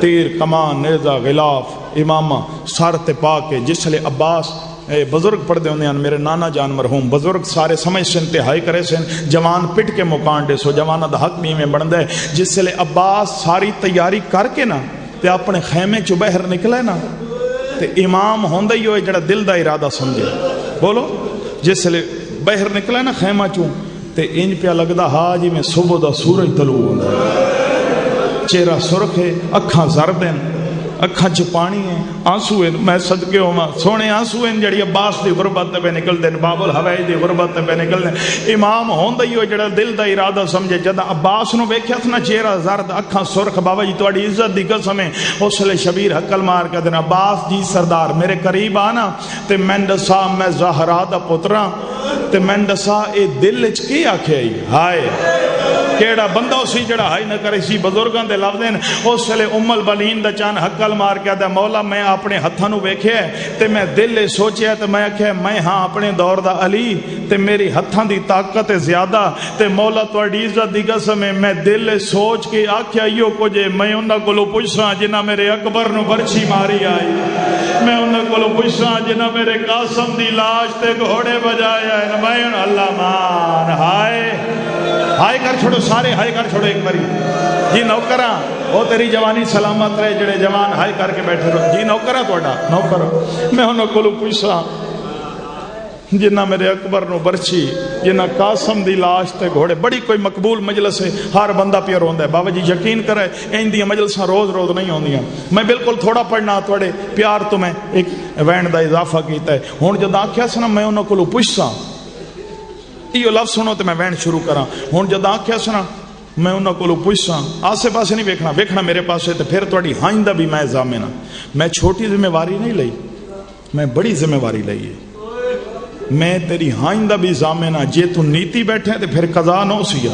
تیر کمان نیزہ غلاف امامہ سر تے پا کے جسلے عباس بزرگ پڑھتے ہوندے ہیں میرے نانا جان مرحوم بزرگ سارے سمجھ سے انتہائی کرے سے جوان پٹ کے مکان دے سو جوانہ دا حق بھی میں بندہ ہے جسلے عباس ساری تیاری کر کے نا تے اپنے خیمے چو باہر نکلے نا تے امام ہوندہ ہی ہوئے جڑا دل دا ارادہ سمجھے بولو جسلے باہر نکلے نا خیمہ چو تے انج پیا لگدا ہاں جی میں صبح دا سورج طلوع ہوندا چہرہ سرخ ہے اکھاں زرد ہیں اکھاں چ پانی ہے آنسو ہیں میں صدقے ہوا سونے آنسو ہیں جڑی عباس دی غربت پہ نکل دیں باب الحوائی دی غربت پہ نکل دیں امام ہوندہ ہی ہو جڑا دل دا ارادہ سمجھے جدا عباس نو ویکھیا تھا نا چہرہ زرد اکھاں سرخ بابا جی تواڈی عزت دی قسم ہے اس لے شبیر حقل مار کے دینا عباس جی سردار میرے قریب آنا تے میں دسا میں زہرا دا پتراں تے میں دسا اے دل وچ کی آکھیا ہائے کیڑا بندہ اسی جڑا ہائی نہ کرے سی بزرگاں دے لفظ ہیں اس لے ام البنین دا چان حقل مار کے دا مولا میں اپنے ہتھاں نو ویکھیا تے میں دل لے سوچیا تے میں آکھیا میں ہاں اپنے دور دا علی تے میری ہتھاں دی طاقت زیادہ تے مولا تواڈی عزت دی قسم ہے میں دل لے سوچ کے آکھیا ایو کچھ میں انہاں کولوں پوچھاں جنہاں میرے اکبر نو برچھی ماری آئی میں انہاں کولوں پوچھاں جنہاں میرے قاسم دی لاش تے گھوڑے بجایا ہے میں اللہ مان ہائے کر چھوڑو سارے ہائے کر چھوڑو ایک باری جی نوکراں او تیری جوانی سلامت رہے جڑے جوان ہائے کر کے بیٹھے رہو جی نوکراں تواڈا نوکر میں انہاں کولوں پوچھاں جنہ میرے اکبر نو برچھی جنہ قاسم دی لاش تے گھوڑے بڑی کوئی مقبول مجلس ہے ہر بندہ پیا روندا ہے بابا جی یقین کرے این دی مجلساں روز روز نہیں ہوندیاں میں بالکل تھوڑا پڑھنا تواڈے پیار تو میں ایک وین دا اضافہ کیتا ہے ہن جد آکھیا سنا میں انہاں کولوں پوچھاں یہ لفظ سنو تو میں وین شروع کراں ہن جد آکھیا سنا میں انہاں کولوں پوچھاں آسے پاسے نہیں ویکھنا میرے پاسے تے پھر تواڈی ہائندہ بھی میں ضامن ہاں میں چھوٹی ذمہ واری نہیں لئی میں بڑی ذمہ واری لئی ہے میں تیری ہائندہ بھی ضامن ہاں جے تو نیتی بیٹھے تے پھر قضا نہ سی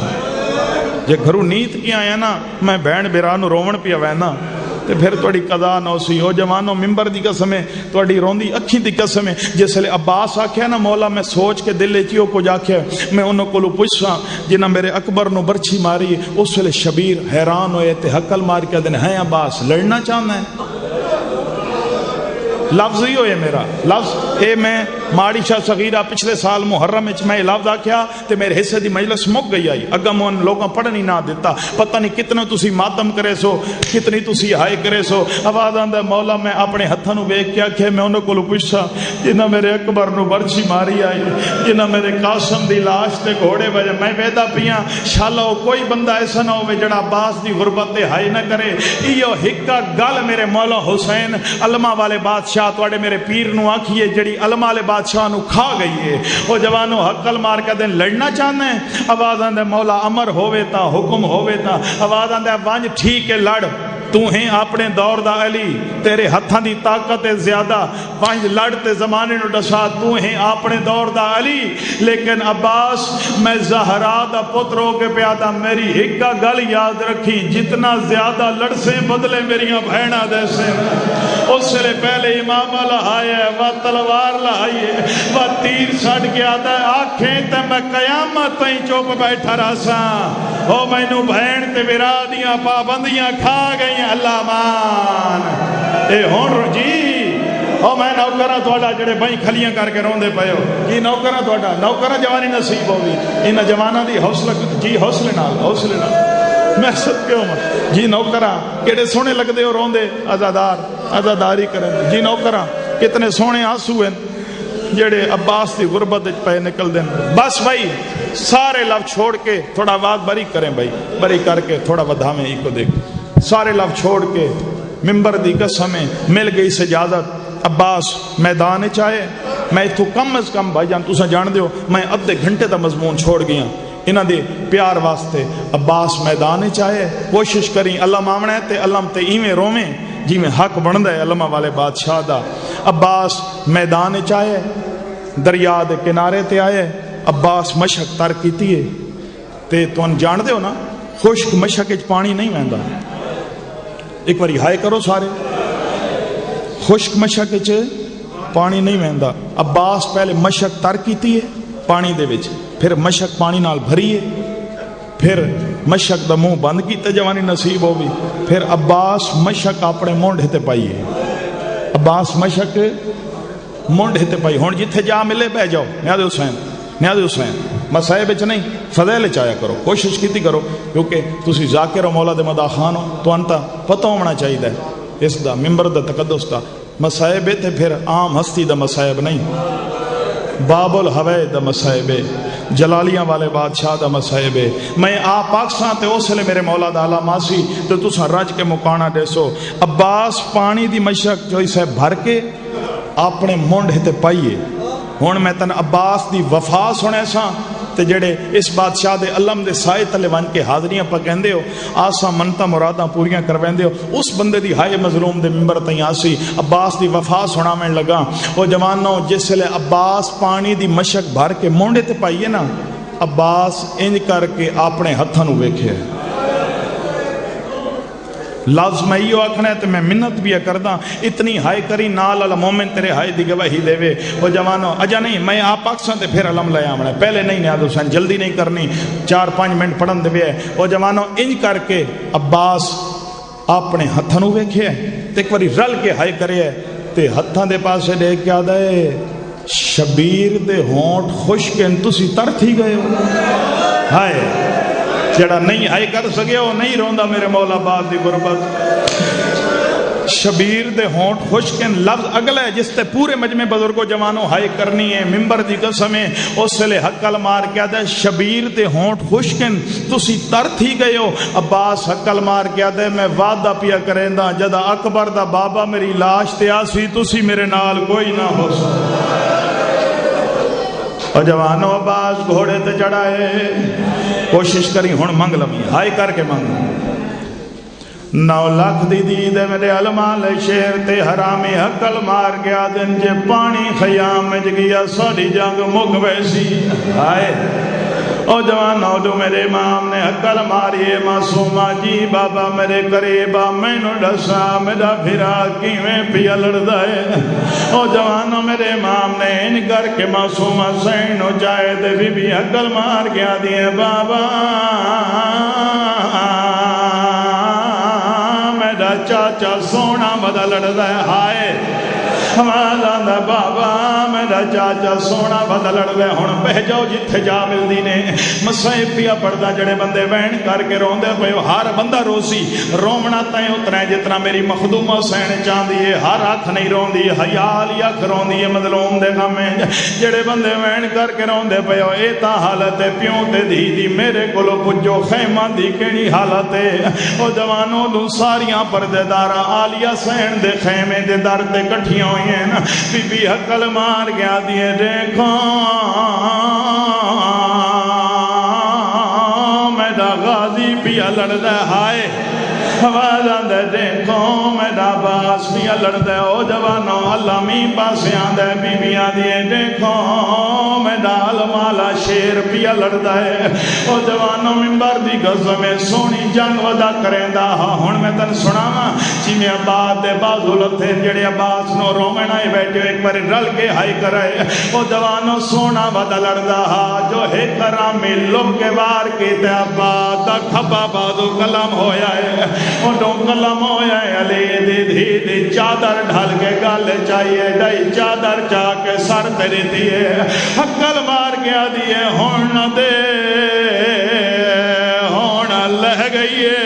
جے گھروں نیت کی آیا نا میں بہن بیرانو روون پیا وینا تے پھر توڑی قضا نہ سی او جوانو ممبر دی قسم ہے توڑی روندی اکھی دی قسم ہے جس لئے عباس آکھیا نا مولا میں سوچ کے دل چیو کو جاکھیا میں انہوں کو پوچھا جنہ میرے اکبر نو برچھی ماری اس لئے شبیر حیران ہوئے تے حقل مار کے دن ہیں عباس لڑنا چاہنا ہے لفظ ہی ہوئے میرا لفظ اے میں ماڑی شاہ صغیرہ پچھلے سال محرم میں لفظ آکھیا تے میرے حصے دی مجلس مک گئی آئی اگا مون لوگوں پڑھنی نہ دیتا پتہ نہیں کتنے تسی ماتم کرے سو کتنی تسی ہائے کرے سو آواز آندہ مولا میں اپنے ہتھاں نو ویکھ کے آکھے میں انہوں کو پوچھا جنہ میرے اکبر نو برچھی ماری آئی جنہ میرے قاسم دی لاش تے گھوڑے بجے میں ویدا پیاں شالا کوئی بندہ ایسا نہ ہوئے جڑا عباس دی غربت تے ہائے نہ کرے ایو ہکا گل میرے مولا حسین علماء والے بادشاہ توڑے میرے پیر نو آکھیے جڑی علماء والے بادشاہ نو کھا گئی ہے وہ جوانو حقل مار کے دن لڑنا چاہنا ہے آواز آندے مولا امر ہووے تا حکم ہووے تا آواز آندے وانج ٹھیک ہے لڑ تو ہیں اپنے دور دا علی تیرے ہتھاں دی طاقت زیادہ پانچ لڑتے زمانے نو ڈسا تو ہیں اپنے دور دا علی لیکن عباس میں زہرا دا پتر ہو کے پیادا میری ایک گل یاد رکھی جتنا زیادہ لڑسیں بدلے میریاں بہنہ دے سے اس سے پہلے امام لہائے وہ تلوار لہائے وہ تیر سڑ کے آتا ہے آنکھیں تے میں قیامت تائیں چوپ بیٹھا رہا او میں نو بہن تے ورادیاں پابندیاں کھا گئی اللہ مان اے ہون جی او میں نوکرہ توڑا جڑے بھائی کھلیاں کر کے روندے پئے ہو جی نوکرہ توڑا نوکرہ جوانی نصیب ہوگی ان جوانہ دی حوصلہ جی حوصلے نال میں صدقے ہوں جی نوکرہ کیڑے سونے لگ دے ہو روندے آزاداری کریں جی نوکرہ کتنے سونے آنسو ہیں جڑے عباس دی غربت پہ نکل دیں بس بھائی سارے لفظ چھوڑ کے تھوڑا وقت بری کریں بھائی بری کر کے تھوڑا ودھاویں ہی کو دیکھ سارے لفظ چھوڑ کے ممبر دی قسمیں مل گئی سجادت عباس میدان چاہے میں تو کم از کم بھائی جان تسا جان دیو میں ادھے گھنٹے دا مضمون چھوڑ گیا انہاں دے پیار واسطے عباس میدان چاہے کوشش کریں اللہ مامنا ہے تے اللہ تے ایویں روویں جی میں حق بندا ہے علماء والے بادشاہ دا عباس میدان چاہے دریا دے کنارے تے آئے عباس مشک تر کیتی ہے تے تون جان دیو نا خشک مشک وچ پانی نہیں ویندا ایک باری ہائے کرو سارے خشک مشک وچ پانی نہیں ویندا عباس پہلے مشک تر کیتی ہے پانی دے وچ پھر مشک پانی نال بھری ہے پھر مشک دا منہ بند کیتے جوانی نصیب ہوگی. پھر عباس مشک اپنے مونڈے تے پائیے. عباس مشک مونڈے تے پائی. ہن جتھے جا ملے بہ جاؤ نیاز حسین نیاز حسین. مسائب وچ نہیں فضیل چایا کرو, کوشش کیتی کرو, کیونکہ تسی ذاکر و مولا دے مداح خان ہو تو انتا پتہ ہونا چاہیے اس دا ممبر دا تقدس دا. مسائب تے پھر عام ہستی دا مسائب نہیں, باب الہوے دا مسائب ہے, جلالیاں والے بادشاہ دا مسائب ہے. میں آپ پاکستان تے اس لئے میرے مولا دا علا ماسی تو تسا رج کے مکانا دیسو. عباس پانی دی مشک جو اسے بھر کے اپنے مونڈے تے پائیے. ہن میں تن عباس دی وفا سنے سا تے جڑے اس بادشاہ دے علم دے سائے تلے ون کے حاضریاں پا کہندے ہو آسا منتا مراداں پوریاں کرویندے ہو, اس بندے دی ہائے مظلوم دے ممبر تائیں آسی عباس دی وفا سنا میں لگا. وہ جوانوں جس لئے عباس پانی دی مشک بھر کے مونڈے تے پائیے نا, عباس انج کر کے اپنے ہتھاں نو ویکھے. لفظ میں یہ آکھنا ہے تو میں منت بھی کردہ اتنی ہائے کری نال المومن تیرے ہائے دی گواہی دے وے. وہ جوانوں اجا نہیں میں آپ پاکستان تے پھر علم لے آمنا ہے, پہلے نہیں نیاز حسین جلدی نہیں کرنی, 4-5 منٹ پڑھن دے وے. وہ جوانوں انج کر کے عباس اپنے ہتھاں نو ویکھے تے ایک باری رل کے ہائے کرے تے ہتھاں دے پاسے دیکھ کے آدھا ہے شبیر دے ہونٹ خشکن تسی تر تھی گئے ہو. ہائے جڑا نہیں ہائے کر سکے ہو نہیں روندا میرے مولا باز دی غربت. شبیر دے ہونٹ خشکن لفظ اگلا ہے جس تے پورے مجمع بزرگوں جوانوں ہائے کرنی ہے. ممبر دی قسمیں اس لئے حقل مار کیا دے شبیر دے ہونٹ خشکن تسی تر تھی گئے ہو. عباس حقل مار کیا دے میں وعدہ پیا کریں دا جدا اکبر دا بابا میری لاش تے آسی تسی میرے نال کوئی نہ ہو سکتا. اور جوانوں عباس گھوڑے تے چڑھائے, کوشش کری ہن منگ لمی ہائے کر کے منگ. 9 لاکھ دی دید میرے علمال شیر تے حرامی حقل مار گیا دن جے پانی خیام میں گیا ساری جنگ مک ویسی. ہائے او جوانوں جو میرے امام نے حقل ماری معصومہ جی بابا میرے قریبا میں نو ڈسا میرا بھرا کیویں پیا لڑدا ہے. او جوانوں میرے امام نے ان کر کے معصومہ سینو جائے دے بی بی حقل مار گیا دیے بابا میرا چاچا سونا بدا لڑدا ہے. ہائے ہمارا دا بابا میرا چاچا سونا بدا لڑدا ہے. ہن بہ جاؤ جتھے جا ملدی نے مسائب پیا پڑدا جڑے بندے وین کر کے روندے پے ہر بندہ روسی رومنا تائیں اتنا ہے جتنا میری مخدومہ سین چاندی ہے. ہر اکھ نہیں روندی حیال اکھ روندی ہے مظلوم دے غم میں. جڑے بندے وین کر کے روندے پے اے تا حالت ہے پیوں تے دھی دی میرے کولو پجو خیمہ دی کیڑی حالت ہے. او جوانوں دو ساریاں پردے داراں عالیہ سین دے خیمے دے در تے کٹھیاں ہوئی ہیں. بی بی حقل مار گیا دیے دیکھو میرا غازی پیا لڑدا ہے. ہائے حوالہ دے دیکھو میرا باس پیا لڑدا ہے. او جوانوں اللہ می پاسے آندہ ہے بی بی آدھیے دیکھو میرا علمالا شیر پیا لڑدا ہے. او جوانوں ممبر دی گزم میں سونی جنگ ودا کریں دا. ہن میں تن سناواں جی میں عباد دے بازو لتھے جڑے عباس نو رومن آئے بیٹھے ایک بار رل کے ہائی کرائے. او جوانوں سونا ودا لڑدا جو ہے کرامی لب کے وار کی تے عباد دا کھبا بازو کلم ہویا ہے. او دو کلم ہویا ہے علی دی دھی دی چادر ڈھال کے گل چاہیے ڈائی چادر چاہ کے سر تیری دیئے حقل مار گیا دیئے ہون دے ہون لہ گئی ہے.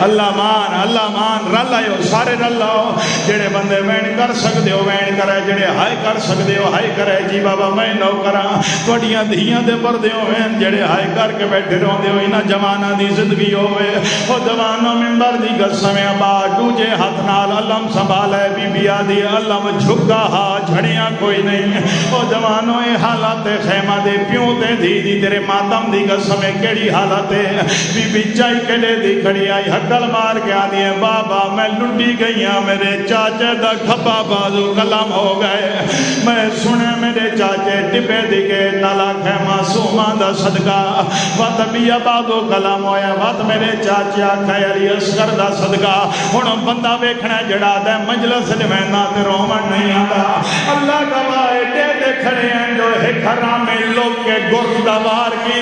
اللہ مان رل آئے ہو سارے رل آؤ. جڑے بندے وین کر سکتے ہو وین کرے جڑے ہائے کر سکتے ہو ہائے کرے. جی بابا میں نو کرا توڑیاں دھیاں دے پردے ہوئے جڑے ہائے کر کے بیٹھے رہوں دے ہوئی نا جوانہ دی زندگی ہوئے. او جوانوں ممبر دی قسم آباد دوجے ہاتھ نال علم سنبھالا ہے بی بی آدھی علم جھکا ہا جھڑیاں کوئی نہیں. او جوانوں اے حالات خیمہ دے پیوں تے دھی دی تیرے ماتم دی قسم کیڑی حالت ہے. بی بی چائی کڑے دی کھڑی آئی حقل مار گیا دیئے بابا میں لٹی گئیاں میرے چاچے دا کھپا بازو کلم ہو گئے. میں سنے میرے چاچے ٹپے دیگے نالا خیمہ سوما دا صدقہ وقت بیا بازو کلم ہویا وقت میرے چاچے آکھا علی اصغر دا صدقہ. ہن بندہ ویکھنا جڑا دے مجلس جمعنا تے رومن نہیں آتا. اللہ گواہ دے کھڑے ہیں جو ایک حرامی لوگ کے گردوار کی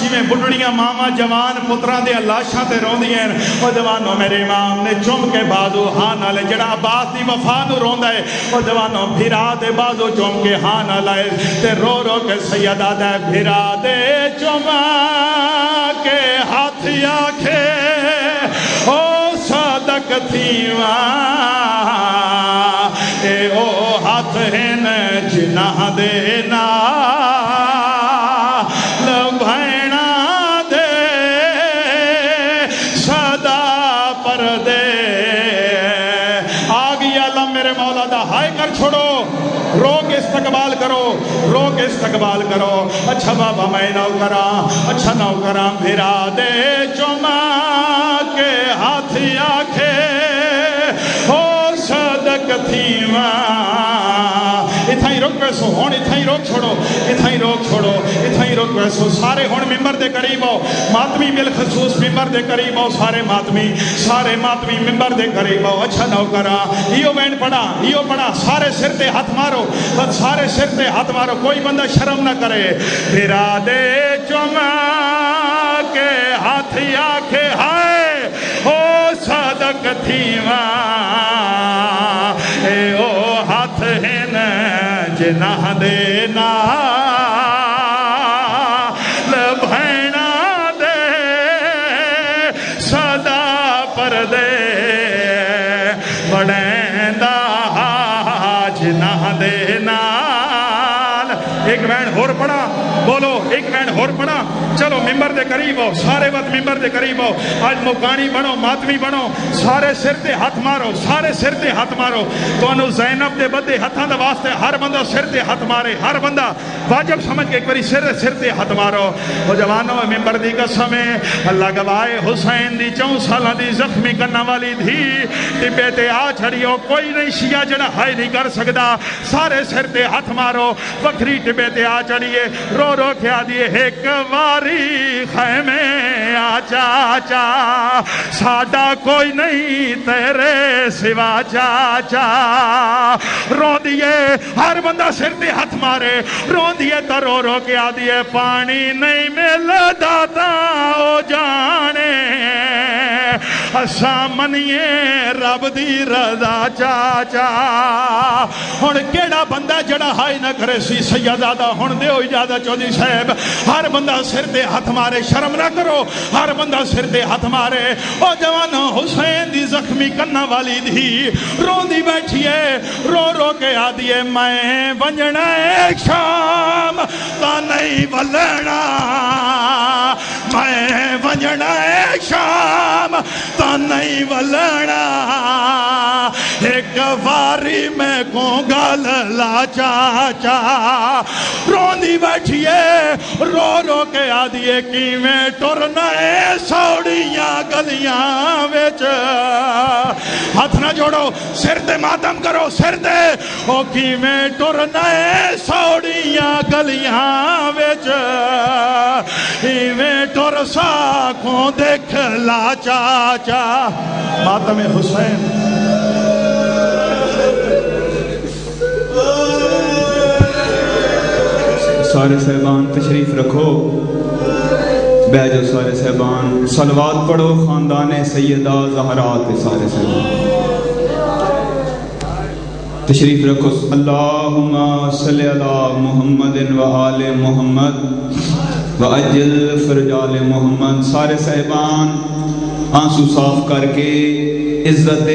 جویں بڑھڑیاں ماما جوان پتراں دے لاشاں تے روندیاں او جوانو میرے امام نے چم کے بازو ہاں نالے جڑا عباس دی وفا نو روندا ہے او جوانو بھرا دے بازو چم کے ہاں نالے تے رو رو کے سیدہ دے بھرا دے چما کے ہاتھ آکھے او صادق تھیواں اے او ہاتھ ہیں جناح دے نال بھینا دے صدا پر دے آگئی اللہ میرے مولا دا ہائے کر چھوڑو رو کے استقبال کرو رو کے استقبال کرو اچھا بابا میں نوکراں اچھا نوکراں بھرا دے چما کے ہاتھ آکھے ہو صدق تھیواں اتھائی روک ویسو ہون اتھائی روک چھوڑو اتھائی روک چھوڑو اتھائی روک ویسو سارے ہون ممبر دے قریب ہو ماتمی بالخصوص ممبر دے قریب ہو سارے ماتمی ممبر دے قریب ہو اچھا نوکراں ایو بین پڑا سارے سر تے ہاتھ مارو سارے سر تے ہاتھ مارو کوئی بندہ شرم نہ کرے بھرا دے چما کے ہاتھ آکھے ہائے او صادق تھیواں اے او ہاتھ ہیں جناح دے نال بھینا دے صدا پر دے بڑیندا جناح دے نال ایک بین ہور پڑا بولو ایک بین ہور پڑا چلو ممبر دے قریب ہو سارے وقت ممبر دے قریب ہو آج مکانی بنو ماتمی بنو سارے سر تے ہاتھ مارو سارے سر تے ہاتھ مارو تو انو زینب دے بدے ہتھاں دا واسطے ہر بندہ سر تے ہاتھ مارے ہر بندہ واجب سمجھ کے ایک باری سر تے ہاتھ مارو وہ جوانوں ممبر دی قسمیں اللہ گواہے حسین دی 4 سالاں دی زخمی کرنا والی دھی ٹبے تے آ چھڑیو کوئی نہیں شیعہ جڑا ہائی نہیں کر سکدا سارے سر تے ہاتھ مارو وکری ٹبے تے آ چڑھیے رو رو کے آ دیے ایک واری خیمے آ چاچا ساڈا کوئی نہیں تیرے سوا چاچا رو دیے ہر بندہ سر تے ہاتھ مارے رو دیے تو رو رو کے آ دیے پانی نہیں ملدا تا او جانے اساں منیے رب دی رضا چاچا ہن کیڑا بندہ جڑا ہائی نہ کرے سی سیدزادہ ہن دیو اجازت چودھری صاحب ہر بندہ سر تے ہاتھ مارے شرم نہ کرو ہر بندہ سر تے ہاتھ مارے او جوانو حسین دی زخمی کرنا والی دھی روندی بیٹھی ہے رو رو کے آ دیے میں ونجنا ایک شام تا نہیں ولنا میں ونجنا ایک شام تا نہیں ولنا ایک واری میں کو گل لا چاچا روندی بیٹھی ہے رو رو کے آ دیے کیویں ٹرنا ہے سوڑیاں گلیاں وچ ہاتھ نہ جوڑو سر تے ماتم کرو سر تے او کیویں ٹرنا ہے سوڑیاں گلیاں وچ ایویں ٹر ساکھوں دیکھ لا چاچا ماتم حسین سارے صاحبان تشریف رکھو بیٹھ جاؤ سارے صاحبان صلوات پڑھو خاندان سیدہ زہرا کے سارے صاحبان تشریف رکھو اللہم صلی علی محمد و آل محمد و اجل فرج آل محمد سارے صاحبان آنسو صاف کر کے عزت